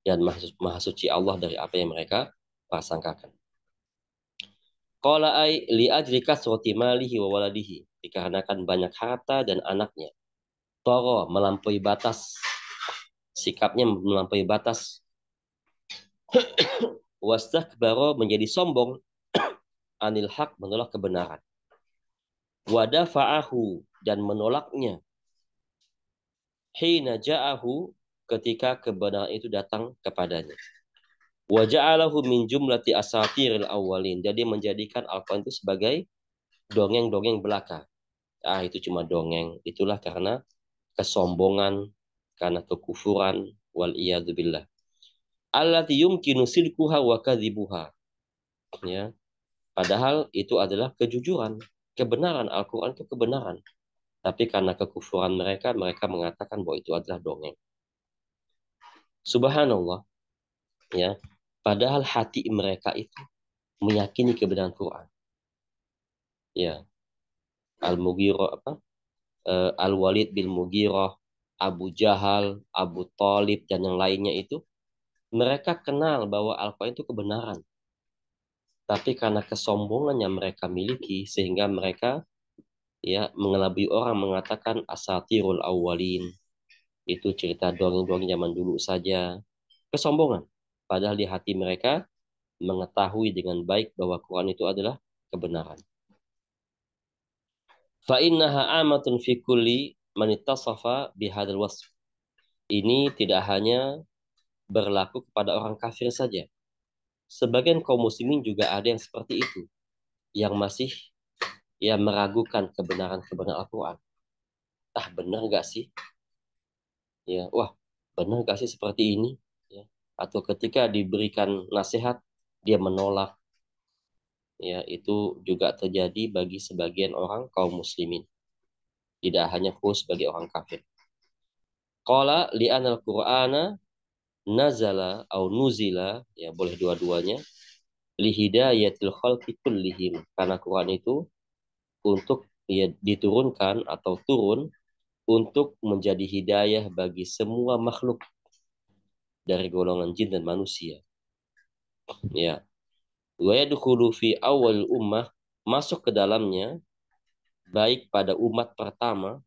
Speaker 2: Dan maha suci Allah dari apa yang mereka prasangkakan. Qala ai li ajli kasrati malihi wa waladihi, dikarenakan banyak harta dan anaknya. Toro, melampaui batas, sikapnya melampaui batas. Wastakbaro, menjadi sombong, anil haq, menolak kebenaran. Wadafa'ahu, dan menolaknya, hina ja'ahu, ketika kebenaran itu datang kepadanya. Wa ja'alahu min jumlati asatiril awwalin, jadi menjadikan Al-Quran itu sebagai dongeng-dongeng belaka. Itu cuma dongeng. Itulah karena kesombongan, karena kekufuran, wal iyadzubillah. Allati yumkinu sidquha wa kadhibuha. Ya. Padahal itu adalah kejujuran, kebenaran. Al-Quran itu kebenaran. Tapi karena kekufuran mereka mengatakan bahwa itu adalah dongeng. Subhanallah. Ya. Padahal hati mereka itu meyakini kebenaran Quran. Ya. Al-Mughirah Al-Walid bin Mughirah, Abu Jahal, Abu Talib, dan yang lainnya itu, mereka kenal bahwa Al-Quran itu kebenaran. Tapi karena kesombongan yang mereka miliki, sehingga mereka ya mengelabui orang, mengatakan asatirul awwalin, itu cerita dongeng-dongeng zaman dulu saja. Kesombongan. Padahal di hati mereka mengetahui dengan baik bahwa Quran itu adalah kebenaran. Fa innaha amatun fi kulli man ittasafa bihadzal wasf. Ini tidak hanya berlaku kepada orang kafir saja. Sebagian kaum muslimin juga ada yang seperti itu, yang masih ya meragukan kebenaran Al-Quran. Benar nggak sih? Ya, wah, benar nggak sih seperti ini? Ya. Atau ketika diberikan nasihat, dia menolak. Ya, itu juga terjadi bagi sebagian orang kaum muslimin. Tidak hanya khusus bagi orang kafir. Qala li'anal Qur'ana nazala au nuzila, ya boleh dua-duanya, lihidayatil khalqi kullihim, karena Quran itu untuk ya diturunkan atau turun untuk menjadi hidayah bagi semua makhluk dari golongan jin dan manusia. Ya. Wa yadkhulu fi awal ummah, masuk ke dalamnya baik pada umat pertama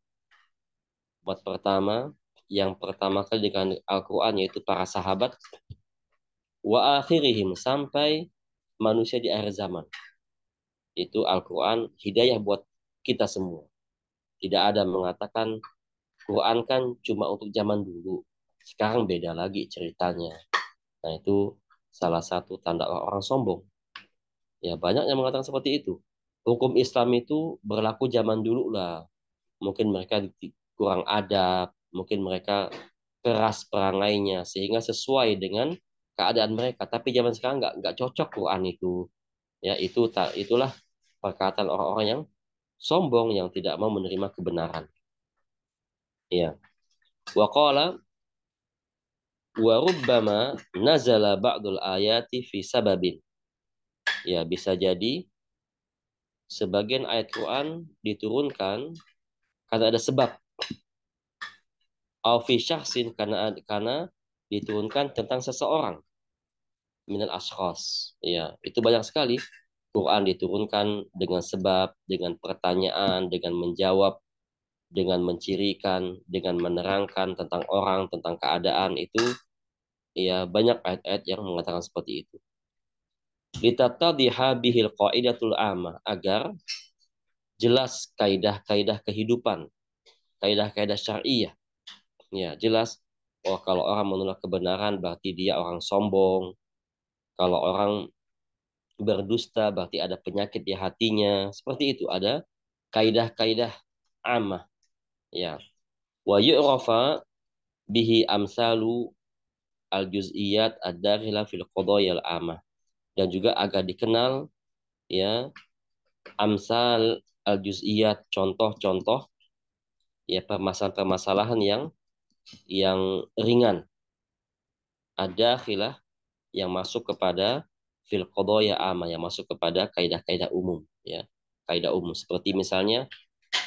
Speaker 2: yang pertama kali dengan Al-Quran, yaitu para sahabat, wa akhirihim, sampai manusia di akhir zaman. Itu Al-Quran hidayah buat kita semua. Tidak ada mengatakan Quran kan cuma untuk zaman dulu, sekarang beda lagi ceritanya. Nah, itu salah satu tanda orang sombong. Ya, banyak yang mengatakan seperti itu. Hukum Islam itu berlaku zaman dulu lah. Mungkin mereka kurang adab, mungkin mereka keras perangainya sehingga sesuai dengan keadaan mereka. Tapi zaman sekarang nggak cocok Quran itu. Ya, itulah perkataan orang-orang yang sombong, yang tidak mau menerima kebenaran. Ya. Wa qala, Wa rubbama nazala ba'dul ayati fi sababin. Ya, bisa jadi sebagian ayat Quran diturunkan karena ada sebab. Au fi syakhsin, karena diturunkan tentang seseorang. Minal ashkhas. Ya, itu banyak sekali. Quran diturunkan dengan sebab, dengan pertanyaan, dengan menjawab, dengan mencirikan, dengan menerangkan tentang orang, tentang keadaan itu. Ya, banyak ayat-ayat yang mengatakan seperti itu. Litatadhiha bihil qaidatul amah, agar jelas kaidah-kaidah kehidupan, kaidah-kaidah syariah. Ya, jelas. Oh, kalau orang menolak kebenaran berarti dia orang sombong. Kalau orang berdusta berarti ada penyakit di hatinya. Seperti itu, ada kaidah-kaidah amah. Ya. Wa yu'rafa bihi amsalu al-juz'iyat ad-dakhila fil qadaya al-amah. Dan juga agar dikenal ya amsal al-juz'iyat, contoh-contoh ya permasalahan-permasalahan yang ringan, ada khilah yang masuk kepada fil qadaya amma, yang masuk kepada kaidah-kaidah umum ya. Kaidah umum seperti misalnya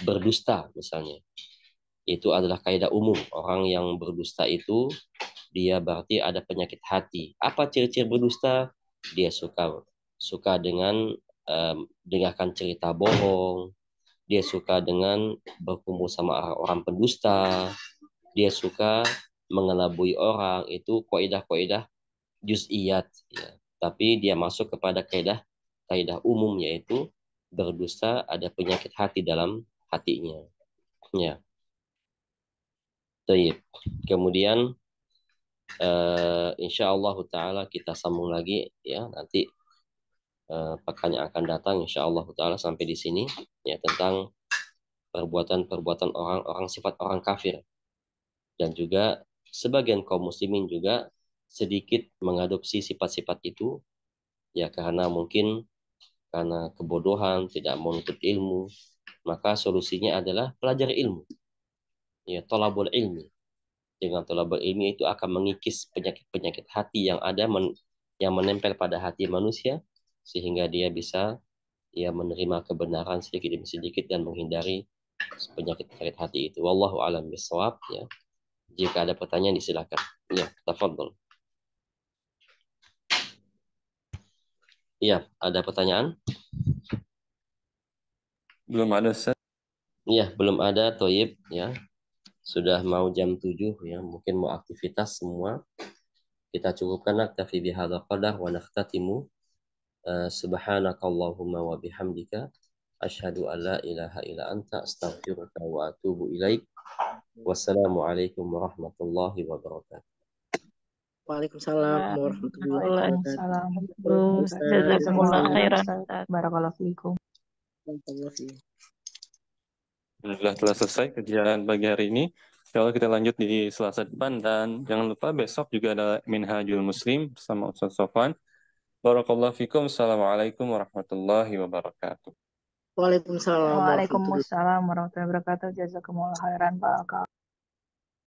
Speaker 2: berdusta misalnya. Itu adalah kaidah umum. Orang yang berdusta itu dia berarti ada penyakit hati. Apa ciri-ciri berdusta? Dia suka dengan dengarkan cerita bohong, dia suka dengan berkumpul sama orang pendusta, dia suka mengelabui orang. Itu kaidah-kaidah juz'iyat ya. Tapi dia masuk kepada kaidah umum, yaitu berdusta ada penyakit hati dalam hatinya ya. Baik. Kemudian insyaallah taala kita sambung lagi ya nanti pekan yang akan datang insyaallah taala. Sampai di sini ya tentang perbuatan-perbuatan orang-orang, sifat orang kafir. Dan juga sebagian kaum muslimin juga sedikit mengadopsi sifat-sifat itu ya, karena mungkin karena kebodohan, tidak menuntut ilmu. Maka solusinya adalah pelajari ilmu ya, thalabul ilmi. Dengan thalabul ilmi itu akan mengikis penyakit-penyakit hati yang ada yang menempel pada hati manusia, sehingga dia bisa ya menerima kebenaran sedikit demi sedikit dan menghindari penyakit-penyakit hati itu. Wallahu a'lam bishawab ya. Jika ada pertanyaan disilakan. Ya, tafadhol. Iya, ada pertanyaan?
Speaker 1: Belum ada, Ustaz.
Speaker 2: Iya, belum ada, Toyib ya. Sudah mau jam 7 ya, mungkin mau aktivitas semua. Kita cukupkan naktafi bihadza qadar wa nakhtatimu. Subhanakallahumma wa bihamdika asyhadu an la ilaha illa anta astaghfiruka wa atubu ilaik. Wassalamualaikum warahmatullahi wabarakatuh.
Speaker 5: Waalaikumsalam warahmatullahi wabarakatuh.
Speaker 6: Waalaikumsalam.
Speaker 5: Ustaz,
Speaker 6: Jazakumullah
Speaker 5: jazakumullah.
Speaker 6: khairan. Barakallahu fiikum.
Speaker 5: Barakallahu fiik.
Speaker 1: Alhamdulillah telah selesai kajian pagi hari ini. Kalau kita lanjut di Selasa depan, dan jangan lupa besok juga ada Minhajul Muslim bersama Ustaz Sofwan. Barakallahu fikum. Assalamualaikum warahmatullahi wabarakatuh.
Speaker 5: Waalaikumsalam warahmatullahi wabarakatuh.
Speaker 6: Waalaikumsalam warahmatullahi wabarakatuh. Jazakumullah khairan. Barakallahu